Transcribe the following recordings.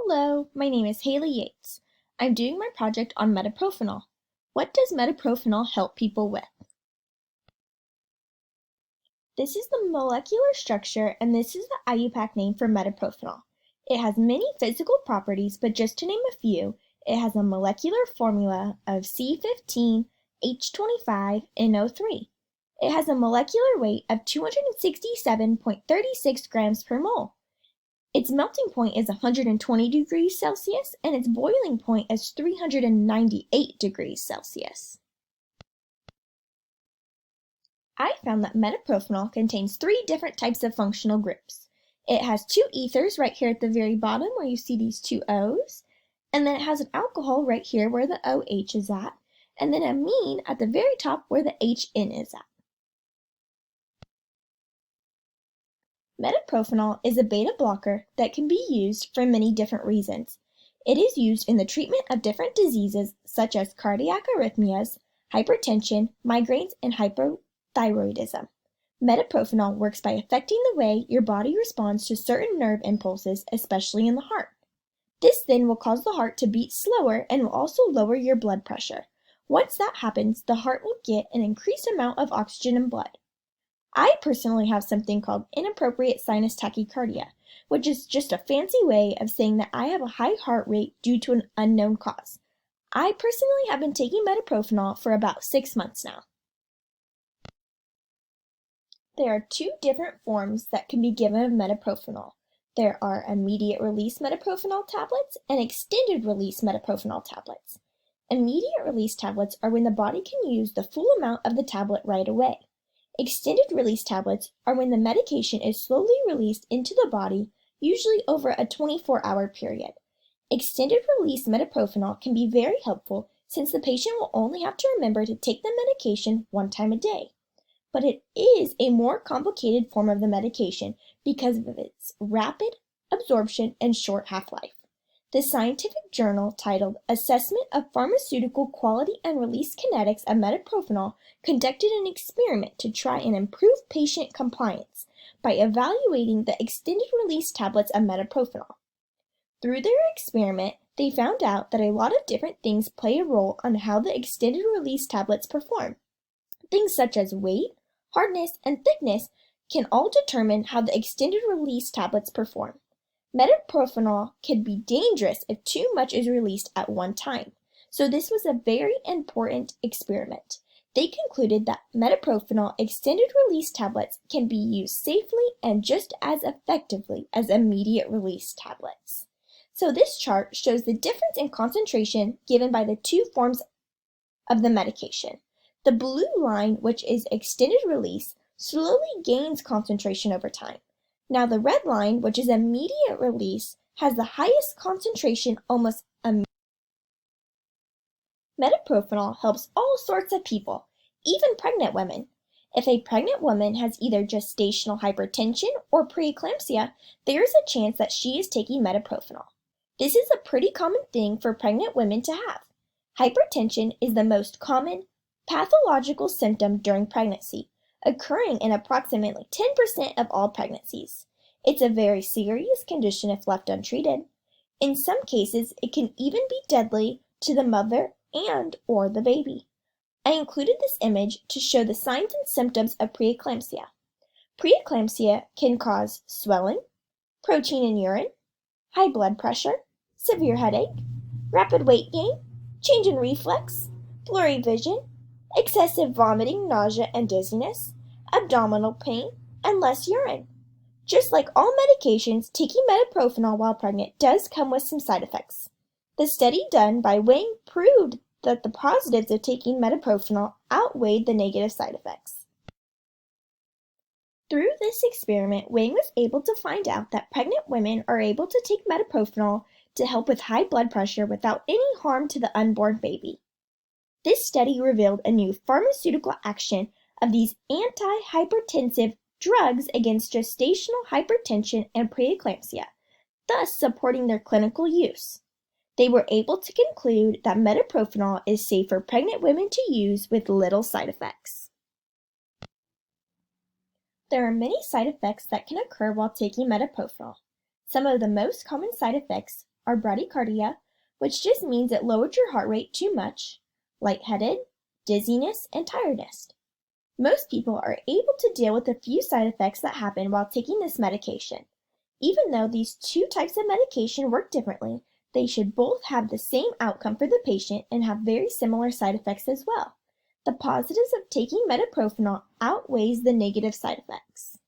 Hello, my name is Haley Yates. I'm doing my project on metoprolol. What does metoprolol help people with? This is the molecular structure and this is the IUPAC name for metoprolol. It has many physical properties, but just to name a few, it has a molecular formula of C15H25NO3. It has a molecular weight of 267.36 grams per mole. Its melting point is 120 degrees Celsius and its boiling point is 398 degrees Celsius. I found that metoprolol contains 3 different types of functional groups. It has 2 ethers right here at the very bottom where you see these 2 O's, and then it has an alcohol right here where the OH is at, and then amine at the very top where the HN is at. Metoprolol is a beta blocker that can be used for many different reasons. It is used in the treatment of different diseases such as cardiac arrhythmias, hypertension, migraines, and hypothyroidism. Metoprolol works by affecting the way your body responds to certain nerve impulses, especially in the heart. This then will cause the heart to beat slower and will also lower your blood pressure. Once that happens, the heart will get an increased amount of oxygen in blood. I personally have something called inappropriate sinus tachycardia, which is just a fancy way of saying that I have a high heart rate due to an unknown cause. I personally have been taking metoprolol for about 6 months now. There are 2 different forms that can be given of metoprolol. There are immediate release metoprolol tablets and extended release metoprolol tablets. Immediate release tablets are when the body can use the full amount of the tablet right away. Extended release tablets are when the medication is slowly released into the body, usually over a 24-hour period. Extended release metoprolol can be very helpful since the patient will only have to remember to take the medication 1 time a day. But it is a more complicated form of the medication because of its rapid absorption and short half-life. The scientific journal titled Assessment of Pharmaceutical Quality and Release Kinetics of Metoprolol conducted an experiment to try and improve patient compliance by evaluating the extended release tablets of metoprolol. Through their experiment, they found out that a lot of different things play a role on how the extended release tablets perform. Things such as weight, hardness, and thickness can all determine how the extended release tablets perform. Metoprolol can be dangerous if too much is released at one time, so this was a very important experiment. They concluded that metoprolol extended release tablets can be used safely and just as effectively as immediate release tablets. So this chart shows the difference in concentration given by the 2 forms of the medication. The blue line, which is extended release, slowly gains concentration over time. Now the red line, which is immediate release, has the highest concentration almost immediately. Metoprolol helps all sorts of people, even pregnant women. If a pregnant woman has either gestational hypertension or preeclampsia, there is a chance that she is taking metoprolol. This is a pretty common thing for pregnant women to have. Hypertension is the most common pathological symptom during pregnancy, occurring in approximately 10% of all pregnancies. It's a very serious condition if left untreated. In some cases, it can even be deadly to the mother and/or the baby. I included this image to show the signs and symptoms of preeclampsia. Preeclampsia can cause swelling, protein in urine, high blood pressure, severe headache, rapid weight gain, change in reflex, blurry vision, excessive vomiting, nausea, and dizziness, abdominal pain, and less urine. Just like all medications, taking metoprolol while pregnant does come with some side effects. The study done by Wang proved that the positives of taking metoprolol outweighed the negative side effects. Through this experiment, Wang was able to find out that pregnant women are able to take metoprolol to help with high blood pressure without any harm to the unborn baby. This study revealed a new pharmaceutical action of these anti-hypertensive drugs against gestational hypertension and preeclampsia, thus supporting their clinical use. They were able to conclude that metoprolol is safe for pregnant women to use with little side effects. There are many side effects that can occur while taking metoprolol. Some of the most common side effects are bradycardia, which just means it lowered your heart rate too much, lightheaded, dizziness, and tiredness. Most people are able to deal with a few side effects that happen while taking this medication. Even though these two types of medication work differently, they should both have the same outcome for the patient and have very similar side effects as well. The positives of taking metoprolol outweighs the negative side effects.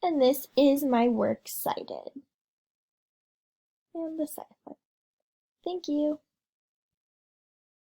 And this is my works cited. And the side effect. Thank you.